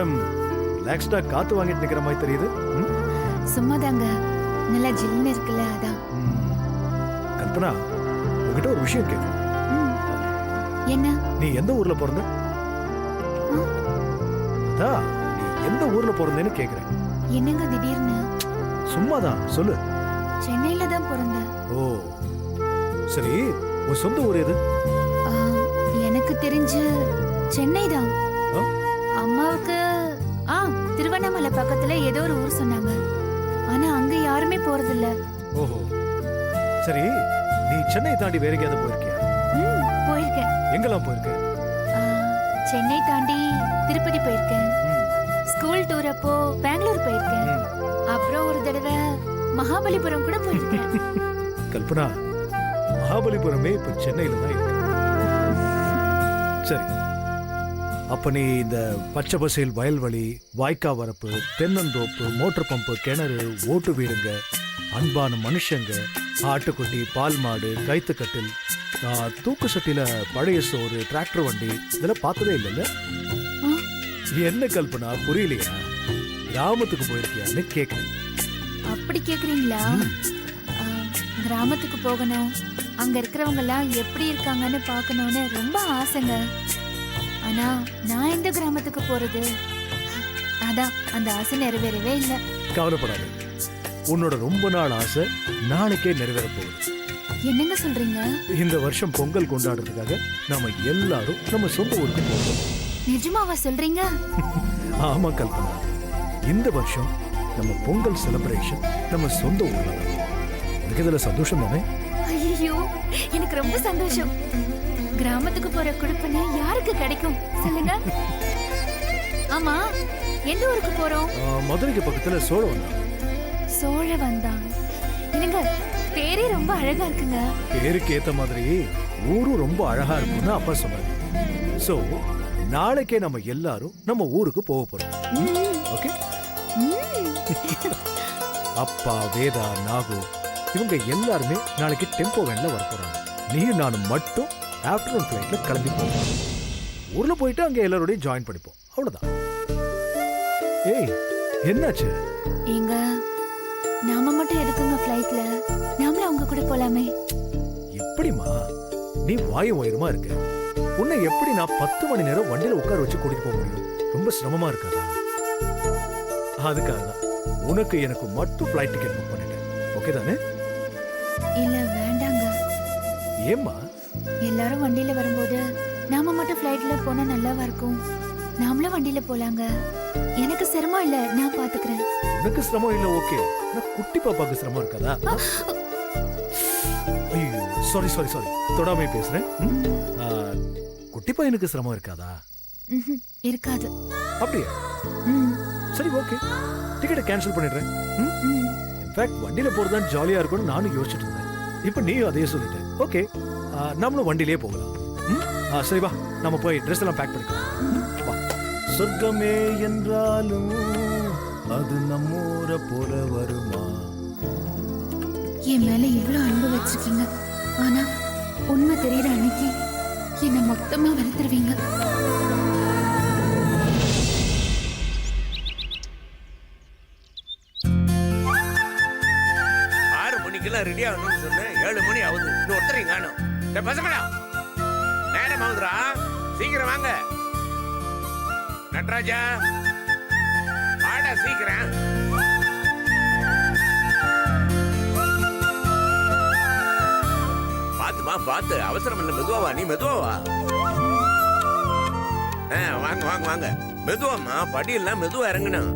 Madam ரிலாக்ஸ்டா காத்து வாங்கிட்டு நிக்கிற மாதிரி தெரியுது. சும்மாதாங்க, நல்லா ஜில்லுன்னு இருக்குல்ல அதான். கல்பனா, உங்ககிட்ட ஒரு விஷயம் கேட்கணும். என்ன? நீ எந்த ஊர்ல பிறந்த? அதான், நீ எந்த ஊர்ல பிறந்தேன்னு கேக்குறேன். என்னங்க திடீர்னு? சும்மாதான் சொல்லு. சென்னையில தான் பிறந்தேன். ஓ சரி, உன் சொந்த ஊர் எது? எனக்கு தெரிஞ்சு சென்னை தான். அம்மாவுக்கு திருவண்ணாமலை பக்கத்துல ஏதோ ஒரு ஊர் சொன்னாங்க. ஆனா அங்க யாருமே போறதில்ல. ஓஹோ சரி, நீ சென்னை தாண்டி வேற எங்கேயாவது போயிருக்கியா? போயிருக்கேன். எங்கெல்லாம் போயிருக்க? சென்னை தாண்டி திருப்பதி போயிருக்கேன். ஸ்கூல் டூர் அப்போ பெங்களூர் போயிருக்கேன். அப்புறம் ஒரு தடவை மகாபலிபுரம் கூட போயிருக்கேன். கல்பனா, மகாபலிபுரமே இப்ப சென்னையில தான் இருக்கு. சரி, அப்ப நீ இந்த பச்சை பசேல் வயல்வெளி, வாய்க்கா வரப்பு, தென்னந்தோப்பு, மோட்டர் பம்பு, கிணறு, ஓட்டு வீடுங்க, அன்பான மனுஷங்க, ஆட்டுக்குட்டி, பால் மாடு, கைத்துக்கட்டில், தூக்கு சட்டில பழைய சோறு, டிராக்டர் வண்டி, இதெல்லாம் பார்த்ததே இல்லைல்ல? என்ன கல்பனா, புரியலையா? கிராமத்துக்கு போயிருக்கியான்னு கேட்கிறேன். அப்படி கேக்குறீங்களா? கிராமத்துக்கு போகணும், அங்க இருக்கிறவங்க எல்லாம் எப்படி இருக்காங்கன்னு பார்க்கணும்னு ரொம்ப ஆசைங்க. ஆனா நான் எந்த கிராமத்துக்கு போறது? அதான் அந்த ஆசை நிறைவேறவே இல்லை. கவலைப்படாத, உன்னோட ரொம்ப நாள் ஆசை நாளைக்கே நிறைவேற போகுது. என்னங்க சொல்றீங்க? இந்த வருஷம் பொங்கல் கொண்டாடுறதுக்காக நாம எல்லாரும் நம்ம சொந்த ஊருக்கு போறோம். நிஜமாவா சொல்றீங்க? ஆமா கல்பனா, இந்த வருஷம் நம்ம பொங்கல் செலிப்ரேஷன் நம்ம சொந்த ஊர்ல தான். எனக்கு இதுல சந்தோஷம் தானே? ஐயோ, எனக்கு ரொம்ப சந்தோஷம். கிராமத்துக்கு போற குடுப்பனை யாருக்கு கிடைக்கும் சொல்லுங்க? ஆமா, எந்த ஊருக்கு போறோம்? மதுரைக்கு பக்கத்துல சோழவந்தான். சோழவந்தான் என்னங்க, பேரே ரொம்ப அழகா இருக்குங்க. பேருக்கு ஏத்த மாதிரி ஊரும் ரொம்ப அழகா இருக்கும்னு அப்பா சொன்னாங்க. சோ நாளைக்கே நம்ம எல்லாரும் நம்ம ஊருக்கு போக போறோம். ஓகே? அப்பா, வேதா, நாகு இவங்க எல்லாருமே நாளைக்கு டெம்போ வேன்ல வர போறாங்க. நீயும் நானும் மட்டும் ஆஃப்டர்நூன் ஃபிளைட்ல கிளம்பி போவோம். ஊர்ல போயிட்டு அங்க எல்லாரோடையும் ஜாயின் பண்ணிப்போம். அவ்வளவுதான். ஏய், என்னாச்சு? எங்க நாம மட்டும் எதுக்குங்க ஃபிளைட்ல? நாமளும் அவங்க கூட போலாமே. எப்படிமா நீ வாயும் உயரமா இருக்க? உன்னை எப்படி நான் 10 மணி நேரம் வண்டியில உட்கார வச்சு கூட்டிட்டு போக முடியும்? ரொம்ப சிரமமா இருக்காதா? அதுக்காக தான் உனக்கு எனக்கு மட்டும் ஃபிளைட் டிக்கெட் புக் பண்ணிட்டேன். ஓகே தானே? இல்ல வேண்டாங்க. ஏம்மா? எல்லாரும் வண்டியில வரும்போது நாம மட்டும் ஃபிளைட்ல போனா நல்லாவா இருக்கும்? நாமளும் வண்டியில போலாங்க. எனக்கு சிரமம் இல்ல, நான் பாத்துக்கிறேன். உனக்கு சிரமம் இல்ல, ஓகே. நான் குட்டி பாப்பாக்கு சிரமம் இருக்காதா? ஐயோ, சாரி சாரி சாரி, தொடாமே பேசுறேன். குட்டி பையனுக்கு சிரமம் இருக்காதா? இருக்காது. அப்படியா? சரி, ஓகே. டிக்கெட்டை கேன்சல் பண்ணிடுறேன். இன்ஃபேக்ட் வண்டியில போறதுதான் ஜாலியா இருக்கும்னு நானும் யோசிச்சுட்டு இருந்தேன். இப்போ நீயும் அதையே சொல்லிட்டேன். ஓகே, நம்மளும் வண்டியிலே போகலாம். சரி வா, நம்ம போய் ட்ரெஸ் எல்லாம் பேக் பண்ணிக்கலாம். வா. சொர்க்கமே என்றாலும் அது நம்மூர போல வருமா? என் மேல இவ்வளவு அன்பு வச்சிருக்கீங்க, ஆனா உண்மை தெரியற அன்னைக்கு என்ன மொத்தமா வெறுத்துருவீங்க. ரெடி ஆகணும்னு சொன்னேன். 7 மணி ஆகுது, இன்னும் ஒருத்தரையும் காணோம். பசங்களா, நேரம் ஆகுதுரா, சீக்கிரம் வாங்க. நட்ராஜா, வாடா சீக்கிரம். பாத்துமா, பாத்து, அவசரம் இல்ல, மெதுவாவா. நீ மெதுவாவா. வாங்க வாங்க வாங்க, மெதுவாமா. படியெல்லாம் மெதுவா இறங்கணும்.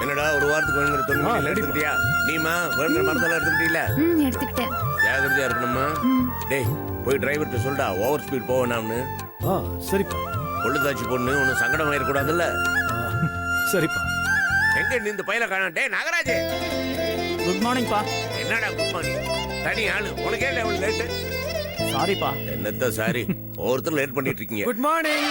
என்னடா ஒரு வாரத்துக்கு வேணுங்கிற தொழில் எடுத்துக்கிட்டியா? நீமா வேணுங்கிற மருந்தெல்லாம் எடுத்துக்கிட்டீல? எடுத்துக்கிட்டேன். ஜாகிரதையா இருக்கணுமா? டேய், போய் டிரைவர்கிட்ட சொல்டா ஓவர் ஸ்பீட் போவேனாம்னு. சரிப்பா. பொழுதாச்சு பொண்ணு, ஒன்னும் சங்கடம் ஆயிடக்கூடாதுல்ல? சரிப்பா. எங்க நீ இந்த பையில காணா? டே நாகராஜ், குட் மார்னிங் பா. என்னடா குட் மார்னிங்? தனி ஆளு, உனக்கே எவ்வளவு லேட்டு? சாரிப்பா. என்னத்த சாரி, ஒவ்வொருத்தரும் லேட் பண்ணிட்டு இருக்கீங்க. Good morning.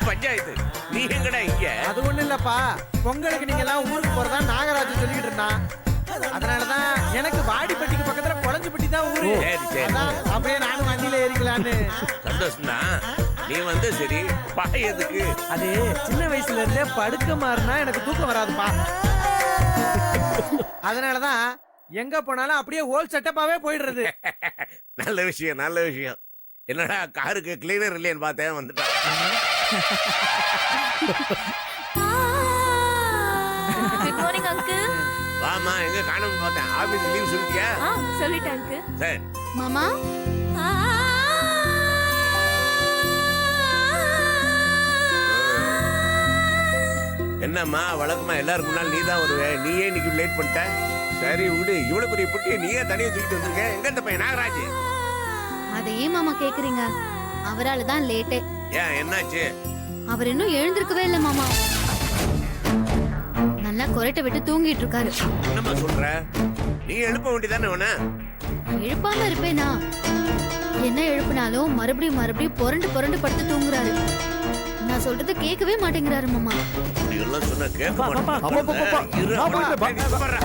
பஞ்சாயத்து, நீ எங்கடா இங்க? அது ஒண்ணு இல்லப்பா, பொங்கலுக்கு நீங்க எல்லாம் ஊருக்கு போறதா நாகராஜ் சொல்லிட்டு இருந்தான். அதனாலதான் எனக்கு வாடிப்பட்டிக்கு பக்கத்துல குளஞ்சிப்பட்டி தான் ஊரு. சரி, சரி. அதான் அப்படியே நானும் வண்டியில ஏறிக்கலான்னு. சந்தோஷம்தான். நீ வந்து சரி பாய் எதுக்கு? அது சின்ன வயசுல இருந்தே படுக்க மாறினா எனக்கு தூக்கம் வராதுப்பா. அதனாலதான் எங்க போனாலும் அப்படியே ஹோல் செட்டப்பாவே போயிடுறது. நல்ல விஷயம், நல்ல விஷயம். என்னடா காருக்கு கிளீனர் இல்லையன்னு பார்த்தேன், வந்துட்டான். Good morning uncle. வாமா, எங்க காணாம பார்த்தேன். ஆபீஸ் லீவ் சொல்லிட்டியா? சொல்லிட்டேன் அங்கிள். சரி. மாமா என்னம்மா வழக்கமா எல்லாருக்கும் முன்னால் நீ தான் வருவே, நீயே இன்னைக்கு லேட் பண்ணிட்ட. சரி விடு, இவ்வளவு பெரிய புட்டியை நீயே தனியா தூக்கிட்டு வந்திருக்க. எங்க இந்த பையன் நாகராஜ்? அதை ஏன் மாமா கேக்குறீங்க? அவரால தான் லேட்டே. ஏன் என்னாச்சு? அவர் இன்னும் எழுந்திருக்கவே இல்லை மாமா. நல்லா கொரட்டை விட்டு தூங்கிட்டு இருக்காரு. என்னம்மா சொல்ற? நீ எழுப்ப வேண்டியதானே உன? எழுப்பாம இருப்பேனா? என்ன எழுப்பினாலும் மறுபடியும் மறுபடியும் புரண்டு புரண்டு படுத்து தூங்குறாரு. நான் சொல்றது கேட்கவே மாட்டேங்கிறாரு மாமா. இப்படி எல்லாம் சொன்னா கேட்க அப்பா, மாட்டேன். இரு, நான் அவனை போயிட்டு பேசி சுமர்றா.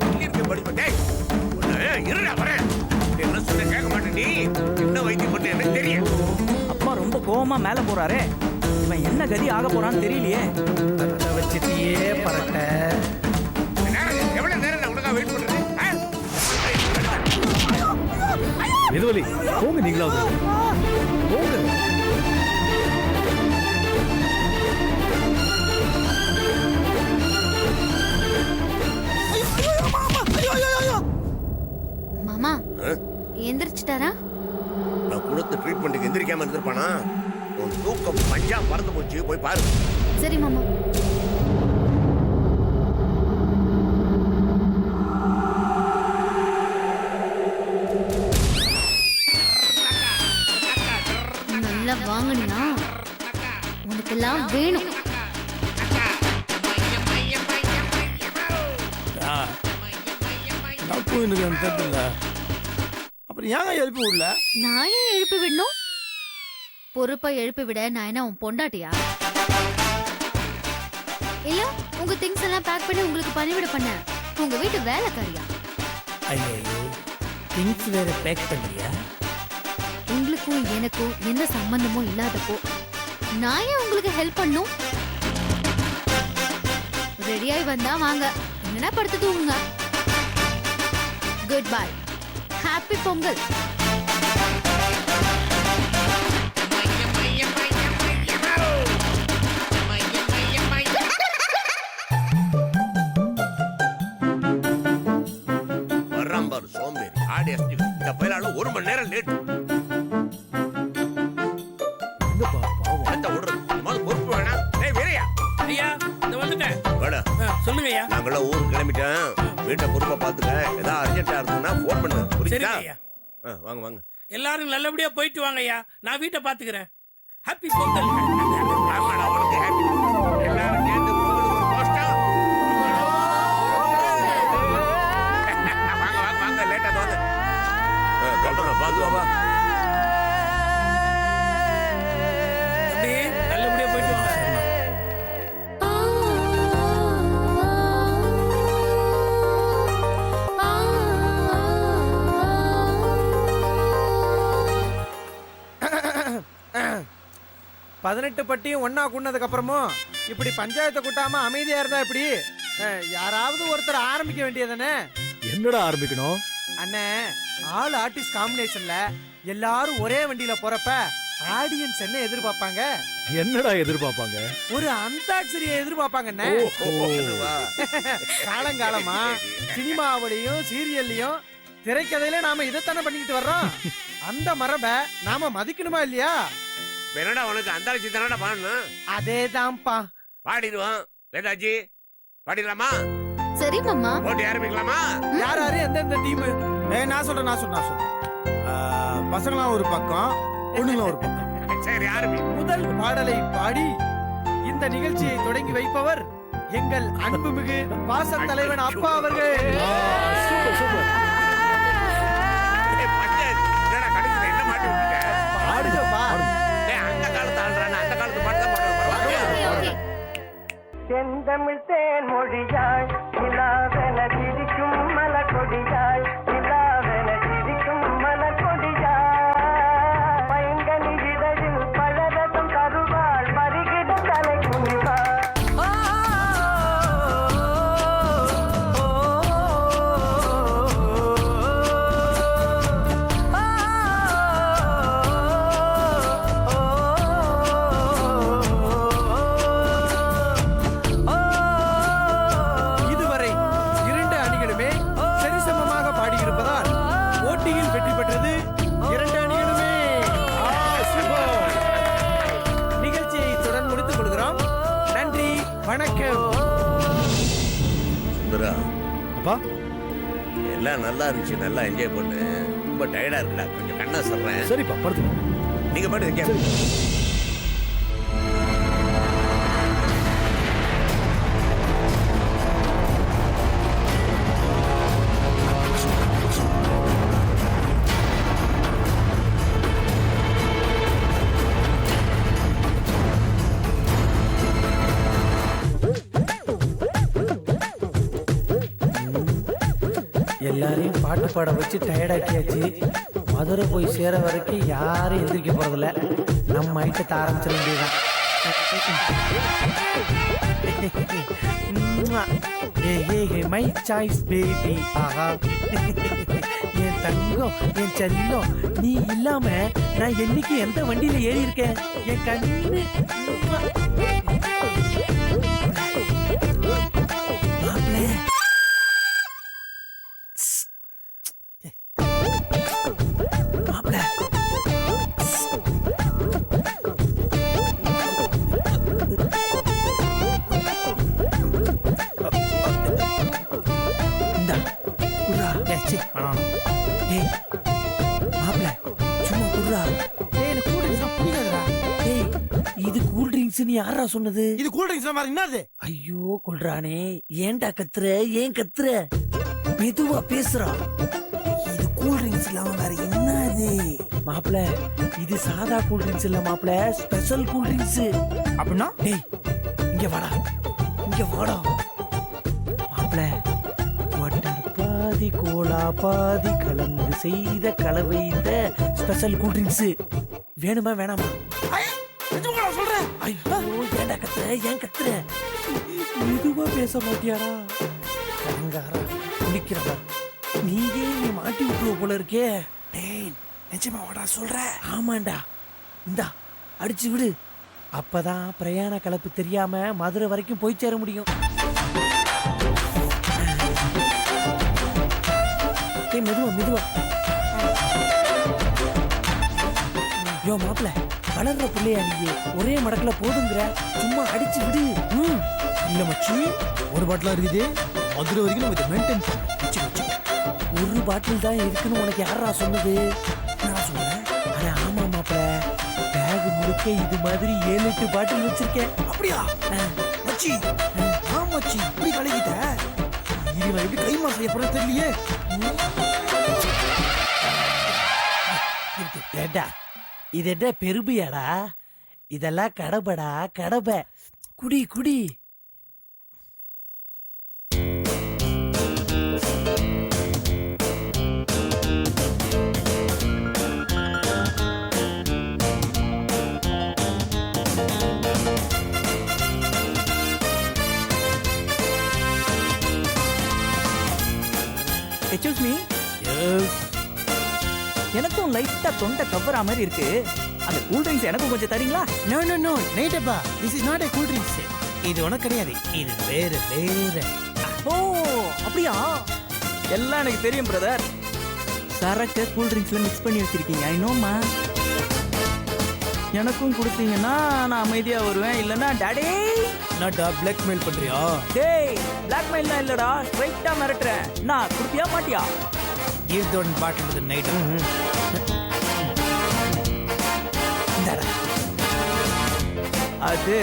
சொல்லியிருக்கேன் படிப்பா. டேய், உன்னை இருடா வரேன். இப்படி எல்லாம் சொன்னா கேட்க மாட்டேன். நீ என்ன வைத்தியம் பண்ண எனக்கு தெரியும். அப்பா ரொம்ப கோவமா மேல போறாரே, இவன் என்ன கதி ஆக போறான்னு தெரியலையே. அதை வச்சுட்டியே பரட்ட. எவ்வளவு நேரம் நான் உனக்காக வெயிட் பண்றது? மெதுவலி போங்க, நீங்களாவது போங்க. மாமா எந்திரிச்சிட்டாரா? நான் கொடுத்த ட்ரீட்மெண்ட்டுக்கு எந்திரிக்காம இருந்திருப்பானா? உன் தூக்கம் பஞ்சா மறந்து போச்சு, போய் பாரு. சரி மாமா. நல்லா வாங்கினா உனக்கெல்லாம் வேணும். அப்புறம் ஏன் எழுப்பி விடல? நான் ஏன் எழுப்பி விடணும்? பொறுப்பா எழுப்பி விட நான் என்ன உன் பொண்டாட்டியா? இல்ல உங்க திங்ஸ் எல்லாம் பேக் பண்ணி உங்களுக்கு பணிவிட பண்ண உங்க வீட்டு வேலைக்காரியா? ஐயோ, திங்ஸ் வேற பேக் பண்றியா? உங்களுக்கும் எனக்கும் எந்த சம்பந்தமும் இல்லாதப்போ நான் ஏன் உங்களுக்கு ஹெல்ப் பண்ணும்? ரெடியாகி வந்தா வாங்க, என்னன்னா படுத்து தூங்குங்க. Good bye, happy Pongal. வர்றான் பாரு சோம்பேறி, ஆடி அசைஞ்சு. இந்த பயிலால 1 மணி நேரம் லேட். என்னப்பா பாவம். எந்த விடுறது? முதல்ல பொறுப்பு வேணாம். டேய் வீரையா, ஐயா இந்த வந்துட்டேன். வாடா. சொல்லுங்க ஐயா. நாங்களாம் ஊருக்கு கிளம்பிட்டேன். வீட்டை பொறுப்பா பாத்துக்க. ஏதாவது அர்ஜென்ட்டா இருந்ததுன்னா போன் பண்ணு. புரியுதா? சரிங்க ஐயா. வாங்க வாங்க. எல்லாரும் நல்லபடியா போயிட்டு வாங்க ஐயா. நான் வீட்டை பாத்துக்கிறேன். ஹாப்பி பொங்கல். ஆமாடா, உனக்கு happy. எல்லாரும் சேர்ந்து பொங்கலுக்கு ஒரு போஸ்டா? வாங்க வாங்க வாங்க, லேட்டா வாங்க. கல்பனா பாத்து வா. தம்பி நல்லபடியா போயிட்டு வாங்க. 18 பட்டியும் ஒன்னா கூட்டினதுக்கு அப்புறமும் இப்படி பஞ்சாயத்தை கூட்டாம அமைதியா இருந்தா இப்படி யாராவது ஒருத்தர் ஆரம்பிக்க வேண்டியதானே? என்னடா ஆரம்பிக்கணும்? அண்ணே, ஆல் ஆர்டிஸ்ட் காம்பினேஷன்ல எல்லாரும் ஒரே வண்டியில போறப்ப ஆடியன்ஸ் என்ன எதிர்பார்ப்பாங்க? என்னடா எதிர்பார்ப்பாங்க? ஒரு அந்தாட்சரியை எதிர்பார்ப்பாங்கண்ணே. காலங்காலமா சினிமாவிலையும் சீரியல்லையும் திரைக்கதையில நாம இதைத்தானே பண்ணிக்கிட்டு வர்றோம். அந்த மரபை நாம மதிக்கணுமா இல்லையா? என்னடா உனக்கு அந்தாட்சி தானடா பாடணும்? அதேதான்ப்பா. பாடிடுவோம். வேதாஜி பாடிடலாமா? சரி மாமா. போட்டி ஆரம்பிக்கலாமா? யார் யாரு எந்தெந்த டீம்? நான் சொல்றேன். பசங்களாம் ஒரு பக்கம், பொண்ணுங்களும் ஒரு பக்கம். சரி ஆரம்பி. முதல் பாடலை பாடி இந்த நிகழ்ச்சியை தொடங்கி வைப்பவர் எங்கள் அன்புமிகு பாச தலைவன் அப்பா அவர்கள். Super super. பஞ்சாயத்து என்னடா கடைசியில என்ன மாட்டி விட்டுட்ட? பாடுங்கப்பா. அந்த காலத்து ஆள்றான, அந்த காலத்து பாட்டு தான் பாடுறோம். Okay okay. தென் செந்தமிழ் தேன் மொழியாய் நிலாவென சிரிக்கும் மலர்கொடியாய் நிலாவென சிரிக்கும் மலர்கொடியாய் பைங்கனி இதழில் பழரசம் தருவாள் பருகிட தலை குனிவாள் இதுவரை இரண்டு அணிகளுமே சரிசமமாக பாடியிருப்பதால் போட்டியில் வெற்றி பெற்றது இரண்டு அணிகளுமே. சூப்பர். நிகழ்ச்சியை இத்துடன் முடித்துக் கொள்கிறோம். நன்றி, வணக்கம். சுந்தரா அப்பா எல்லாம் நல்லா இருந்துச்சு, நல்லா என்ஜாய் பண்ணு. ரொம்ப டயர்டா இருக்குடா, கொஞ்சம் கண்ணா சொல்றேன். சரிப்பா படுத்துக்கோங்க. நீங்க பாட்டு என்ஜாய் சரி. எல்லாரையும் பாட்டு பாட வச்சு டயர்டாக்கியாச்சு. மதுரை போய் சேர வரைக்கும் யாரும் எந்திரிக்க போறதில்ல. நம்ம ஐட்டத்தை ஆரம்பிச்சிட வேண்டியதுதான். My choice baby. ஆஹா, என் தங்கம், என் செல்லம், நீ இல்லாம நான் என்னைக்கு எந்த வண்டியில ஏறி இருக்கேன்? என் கண்ணு மாப்பிள்ளை. மாப்பிள்ள இந்தா குர்ரா. ஏய் மாப்பிள்ள சும்மா குர்ரா. எனக்கு கூல் ட்ரிங்க்ஸ் புரியாதுடா. ஏய் இது கூல் ட்ரிங்க்ஸ் நீ யாரா சொன்னது? இது கூல் ட்ரிங்க்ஸ் மாதிரி என்னது? ஐயோ கொல்றானே, ஏன்டா கத்துற? ஏன் கத்துற? மெதுவா பேசுறா. இது கூல் ட்ரிங்க்ஸ் இல்லாம வேற என்னது? மாப்பிள இது சாதா கூல் ட்ரிங்க்ஸ் இல்ல மாப்பிள, ஸ்பெஷல் கூல் ட்ரிங்க்ஸ். அப்படின்னா டேய் இங்க வாடா, இங்க வாடா மாப்பிள. வாட்டர் பாதி கோலா பாதி கலந்து செய்த கலவை இந்த ஸ்பெஷல் கூல் ட்ரிங்க்ஸ். வேணுமா வேணாமா? சொல்றேன். ஐயோ ஏன்டா கத்துற? ஏன் கத்துற? மெதுவா பேச மாட்டியாடா? கலங்காரா குடிக்கிறவா நீயே நீ மாட்டி விட்டுருவ போல இருக்கே. டேய் நிஜமா வாடா சொல்ற. ஆமாண்டா, இந்தா அடிச்சு விடு. அப்பதான் பிரயாண கலப்பு தெரியாம மதுரை வரைக்கும் போய் சேர முடியும். டேய் மெதுவா மெதுவா. யோ மாப்பிள்ள, வளர்ற பிள்ளையா நீ? ஒரே மடக்குல போதுங்கிற, சும்மா அடிச்சு விடு. இல்ல மச்சி, ஒரு பாட்டிலா இருக்குது. மதுரை வரைக்கும் நம்ம இதை மெயின்டைன் பண்ணு. ஒரு பாட்டில் தான் இருக்குன்னு உனக்கு யாரா சொன்னது? நான் சொல்றேன். அட ஆமா மாப்பிள்ள, பேக் முழுக்க இது மாதிரி 7-8 பாட்டில் வச்சிருக்கேன். அப்படியா மச்சி? மச்சி இப்படி கலக்கிட்ட, இது நான் எப்படி கைமா செய்ய போறேன் தெரியலையே. ஏடா இது என்ன பெருமையாடா? இதெல்லாம் கடபடா, கடமை. குடி குடி. எக்ஸ்கியூஸ் மீ, எனக்கும் லைட்டா தொண்டை கவ்வரா மாதிரி இருக்கு. அந்த கூல் ட்ரிங்க்ஸ் எனக்கும் கொஞ்சம் தரீங்களா? நோ நோ நோ நைட்டப்பா, this is not a cool drinks. இது உனக்கு கிடையாது, இது வேற வேற. ஓ அப்படியா? எல்லாம் எனக்கு தெரியும் பிரதர். சரக்கு கூல் ட்ரிங்க்ஸ்ல மிக்ஸ் பண்ணி வச்சிருக்கீங்க. ஐ நோமா. எனக்கும் கொடுத்தீங்கன்னா நான் அமைதியா வருவேன். இல்லன்னா டாடி நாட்டா பிளாக்மெயில் பண்றியா? டேய் பிளாக்மெயில்லாம் இல்லடா, ஸ்ட்ரைட்டா மிரட்டுறேன். நான் குடுப்பியா மாட்டியா? Give the one bottle to the night. இந்தாடா. அது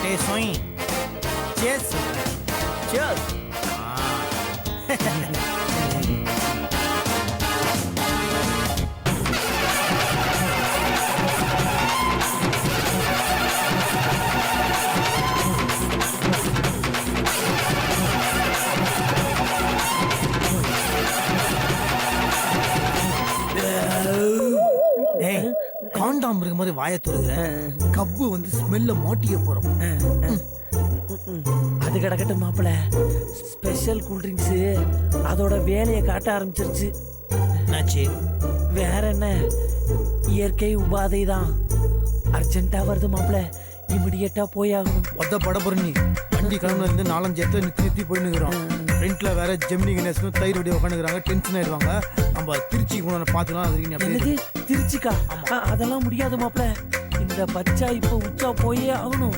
டேய் சோய். Cheers. cheers. காண்டாமிருக மாதிரி வாயை துறகுற கப்பு வந்து ஸ்மெல்ல மாட்டிக்க போறோம். அது கிடக்கட்டும் மாப்பிள, ஸ்பெஷல் கூல்ட்ரிங்க்ஸு அதோட வேலையை காட்ட ஆரம்பிச்சிருச்சு. என்னாச்சு? வேற என்ன, இயற்கை உபாதை தான். அர்ஜென்ட்டா வருது மாப்பிள, இமிடியேட்டா போய் ஆகணும். ஒத்த படப்புற நீ வண்டி கிளம்புல இருந்து 4-5 இடத்துல நிறுத்தி போய் நிற்கிறோம். ஃப்ரண்ட்ல வேற ஜெமினி கணேசனும் தயிர் வடி உட்காந்துக்கிறாங்க. டென்ஷன் ஆயிடுவாங்க. நம்ம திருச்சிக்கு போன பார்த்துக்கலாம். அது நீ அப்படியே என்னது திருச்சிக்கா? அதெல்லாம் முடியாது மாப்பிள, இந்த பச்சா இப்ப உச்சா போயே ஆகணும்.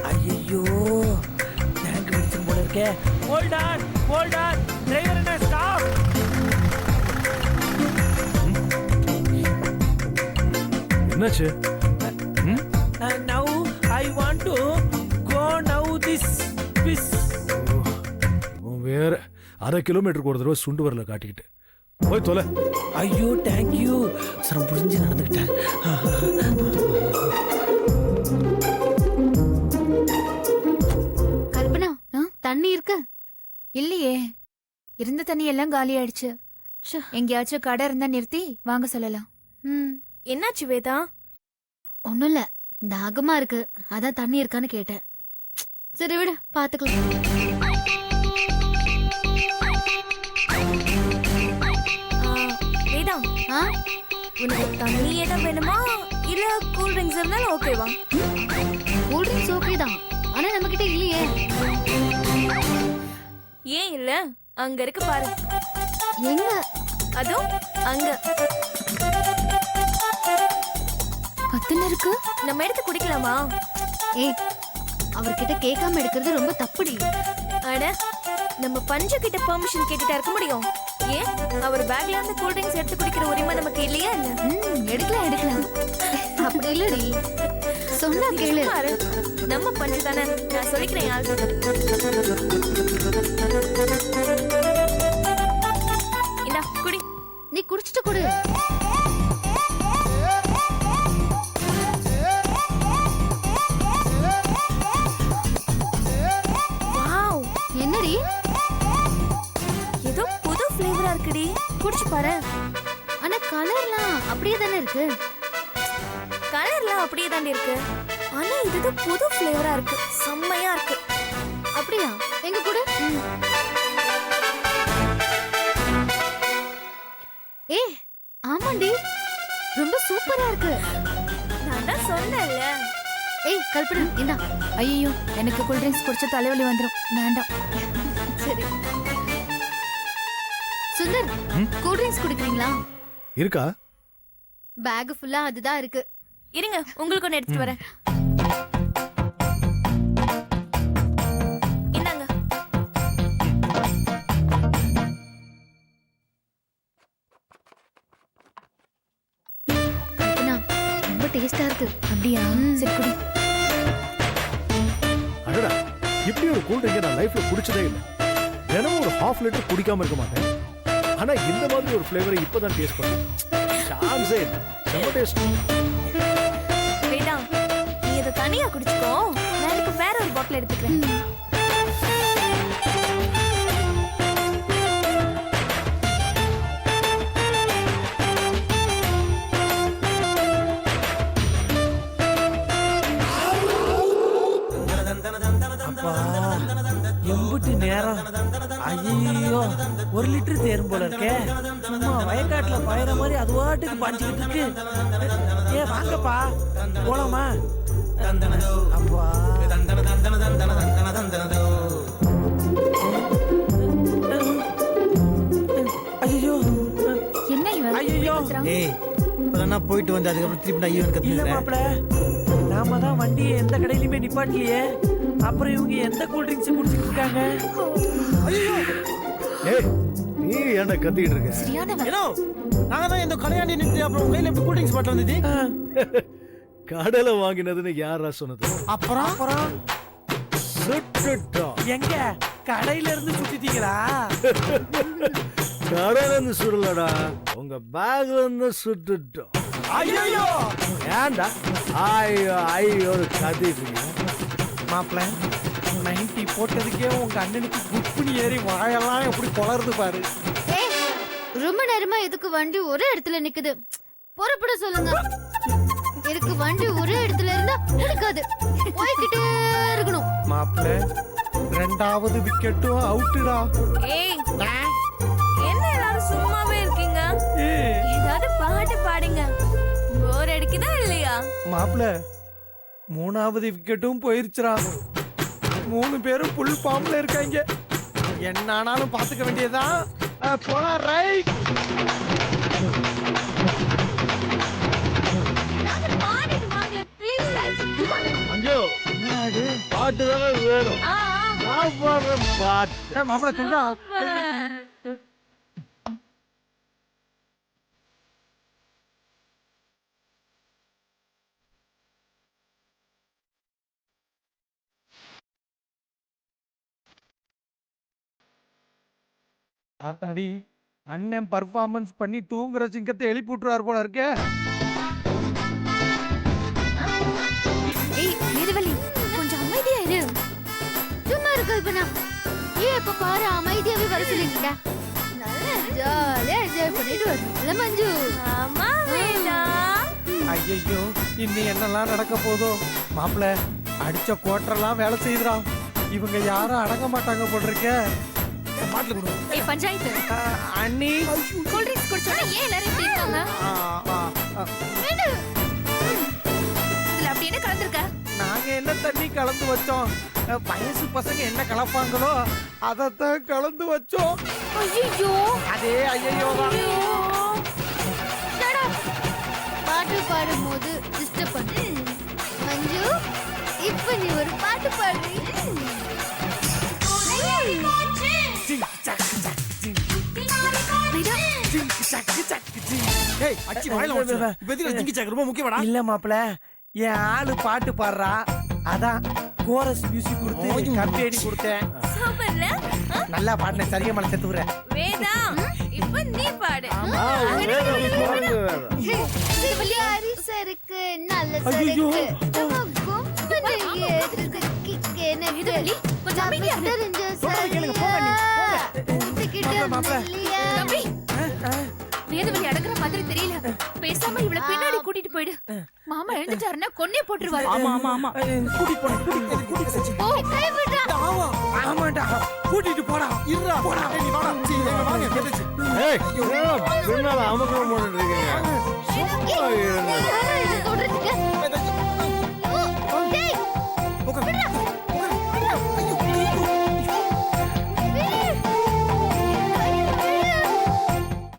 ஐயோ டேங்க் வெடிச்சு போல இருக்கே. ஹோல்ட் ஆன், டிரைவர் என்ன ஸ்டாப். என்னாச்சு? Now I want to go now this. உன் வேற 1/2 கிலோமீட்டருக்கு ஒரு தடவை சுண்டு வரல காட்டிக்கிட்டு போய் தொலை. ஐயோ தேங்க்யூ, சரம் புரிஞ்சு நடந்துக்கிட்டேன். கல்பனா, தண்ணி இருக்கு? இல்லையே, இருந்த தண்ணி எல்லாம் காலி ஆயிடுச்சு. எங்கேயாச்சும் கடை இருந்தா நிறுத்தி வாங்க சொல்லலாம். என்னாச்சு வேதா? ஒண்ணும் இல்ல, தாகமா இருக்கு, அதான் தண்ணி இருக்கான்னு கேட்டேன். சரி விடு, பாத்துக்கலாம். வேதா, உனக்கு தண்ணி ஏதாவது வேணுமா இல்ல கூல் ட்ரிங்க்ஸ் இருந்தாலும் ஓகேவா? கூல் ட்ரிங்க்ஸ் ஓகே தான், ஆனா நம்ம கிட்ட இல்லையே. ஏன் இல்ல? அங்க இருக்கு பாரு. எங்க? அதோ அங்க. அத்தனை இருக்கு, நம்ம எடுத்து குடிக்கலாமா? ஏய், அவர்கிட்ட கேட்காம எடுக்கிறது ரொம்ப தப்புடி. அட, நம்ம பஞ்சு கிட்ட பெர்மிஷன் கேட்டுட்டா இருக்க முடியும்? ஏன் அவர் பேக்ல இருந்து கூல் ட்ரிங்க்ஸ் எடுத்து குடிக்கிற உரிமை நமக்கு இல்லையா என்ன? எடுக்கலாம். அப்படி இல்லடி, சொன்னா கேளு. நம்ம பஞ்சு தானே, நான் சொல்லிக்கிறேன். யாரு இந்தா குடி. நீ குடிச்சிட்டு குடு. வாவ், என்னடி ஏதோ புது ஃப்ளேவரா இருக்குடி, குடிச்சு பாரு. ஆனா கலர்லாம் அப்படியே தானே இருக்கு. கலர்லாம் அப்படியே தானே இருக்கு, ஆனா இது புது ஃப்ளேவரா இருக்கு, செம்மையா இருக்கு. அப்படியா? எங்க கூட. ஏ ஆமாண்டி, ரொம்ப சூப்பரா இருக்கு. நான் தான் சொன்னேன்ல. ஏய் கல்பனா, இந்தா. ஐயோ, எனக்கு கூல் ட்ரிங்க்ஸ் குடிச்ச தலைவலி வந்துடும், வேண்டாம். சரி சுந்தர், கூல் ட்ரிங்க்ஸ் குடிக்கிறீங்களா? இருக்கா? பேக் ஃபுல்லா அதுதான் இருக்கு. இருங்க, உங்களுக்கு ஒன்று எடுத்துட்டு வரேன். இந்தாங்க. கல்பனா, ரொம்ப டேஸ்டா இருக்கு. அப்படியா? சரி குடி. அடடா, இப்படி ஒரு கூல் ட்ரிங்க் நான் லைஃப்ல குடிச்சதே இல்லை. தினமும் ஒரு 1/2 லிட்டர் குடிக்காம இருக்க மாட்டேன். ஆனா இந்த மாதிரி ஒரு ஃப்ளேவரை இப்பதான் டேஸ்ட் பண்ணேன். சான்ஸே இல்லை. செம்ம டேஸ்ட். வேதா, நீ இதை தனியா குடிச்சுக்கோ, நான் எனக்கு வேற ஒரு பாட்டில் எடுத்துக்கிறேன். எம்புட்டு நேரம், ஐயோ 1 லிட்டர் தேரும் போல இருக்கே. சும்மா வயக்காட்டுல பாயிற மாதிரி அது வாட்டுக்கு பாஞ்சுக்கிட்டு இருக்கு. ஏ வாங்கப்பா, போலாமா? அப்பா ஐயோ, என்ன இவன்? ஐயோ. ஏய், இப்பதான் போயிட்டு வந்து அதுக்கப்புறம் திருப்பி நான் ஈவன் இல்ல கத்துக்கிறேன். மாப்பிள, நாம தான் வண்டியை எந்த கடையிலுமே நிப்பாட்டலையே, அப்புறம் இவங்க எந்த கூல் ட்ரிங்க்ஸ் குடிச்சிட்டு இருக்காங்க? ஏய், நீ ஏன்டா கத்திக்கிட்டு இருக்க? சரியானவன். ஏனோ நாங்க தான் இந்த கல்யாணி நிறுத்தி அப்புறம் உங்க கையில எப்படி கூல் ட்ரிங்க்ஸ் பாட்டில் வந்தது? கடையில வாங்கினதுன்னு யாரா சொன்னது? அப்புறம் சுட்டுட்டோம். எங்க கடையில இருந்து சுத்திட்டீங்களா? கடையில இருந்து சுடலடா, உங்க பேக்ல இருந்து சுட்டுட்டோம். ஐயோ ஏன்டா ஐயோ கத்திட்டு மாப்பிள, 90 போட்டதுக்கே உங்க அண்ணனுக்கு குப்புனி ஏறி வாயெல்லாம் எப்படி குளருது பாரு. ஏய், ரொம்ப நேரமா எதுக்கு வண்டி ஒரே இடத்துல நிக்குது? புறப்பட சொல்லுங்க. எனக்கு வண்டி ஒரே இடத்துல இருந்தா பிடிக்காது. போய்கிட்டே இருக்கணும். மாப்பிள்ள ரெண்டாவது விக்கெட்டும் அவுட்டுடா. ஏய், என்ன எல்லாரும் சும்மாவே இருக்கீங்க? ஏதாவது பாட்டு பாடுங்க. போர் அடிக்குதா இல்லையா? மாப்பிள்ள மூணாவது விக்கெட்டும் போயிருச்சுடா. 3 பேரும் புல் ஃபார்ம்ல இருக்காங்க. என்ன ஆனாலும் பாத்துக்க வேண்டியதுதான். போனா ரைட். பாட்டு தானே வேணும். மாப்பிள்ள சொல்றா. ஆத்தாடி அண்ணன் பர்ஃபார்மன்ஸ் பண்ணி தூங்குற சிங்கத்தை எழுப்பி விட்டுறாரு போல இருக்கே. ஏய் வீரவள்ளி, கொஞ்சம் அமைதியா இரு. சும்மா இருக்க கல்பனா. ஏன் இப்ப பாரு அமைதியாவே வர சொல்லிருக்க? நல்லா ஜாலியா என்ஜாய் பண்ணிட்டு வரல மஞ்சு. ஆமா வேண்டா. ஐயோ இன்னும் என்னெல்லாம் நடக்க போதோ. மாப்பிள்ள அடிச்ச கோட்டரெல்லாம் வேலை செய்யுதுடா. இவங்க யாரும் அடங்க மாட்டாங்க போல இருக்கே. பாட்டில் கொடு. ஏய் பஞ்சாயத்து, அண்ணி கூல் ட்ரிங்க்ஸ் குடிச்சோட ஏன் எல்லாரும் இப்படி இருக்காங்க? இதுல அப்படி என்ன கலந்துருக்க? நாங்க என்ன தண்ணி கலந்து வச்சோம்? வயசு பசங்க என்ன கலப்பாங்களோ அதத்தான் கலந்து வச்சோம். ஐயோ, அதே ஐயோ பாட்டு பாடும்போது டிஸ்டர்ப் பண்ணு. மஞ்சு, இப்ப நீ ஒரு பாட்டு பாடு. ஏய் அச்சி வாயில வச்சு. இப்போ எதுக்கு ஜிங்கி சாக் ரொம்ப முக்கியமாடா? இல்ல மாப்பிள, என் ஆளு பாட்டு பாடுறா. அதான் கோரஸ் மியூசிக் கொடுத்து கம்பெனி கொடுத்தேன். சூப்பர்ல. நல்லா பாடின சரியா மலை செத்து விடுறேன். வேதா, இப்ப நீ பாடு. சருக்கு நல்ல சருக்கு. நம்ம கும்பல ஏத்துக்கு கிக்கே நெடுலி. கொஞ்சம் அமைதியா தெரிஞ்ச சருக்கு. தம்பி, வேதவள்ளி அடக்குற மாதிரி தெரியல. பேசாம இவள பின்னாடி கூட்டிட்டு போயிடு. மாமா எழுந்துட்டாருன்னா கொன்னே போட்டுருவாரு. ஆமா ஆமா ஆமா. கூட்டிட்டு போடா. ஓ, கை விடுடா. ஆமாடா கூட்டிட்டு போடா. இருடா போடா. நீ வாடா. சீ எங்க வாங்க கேட்டுச்சு. ஏய் பின்னால அமக்கம் போட்டுட்டு இருக்கீங்க. ஏய், யாரோ இதை தொடுறதுக்கு?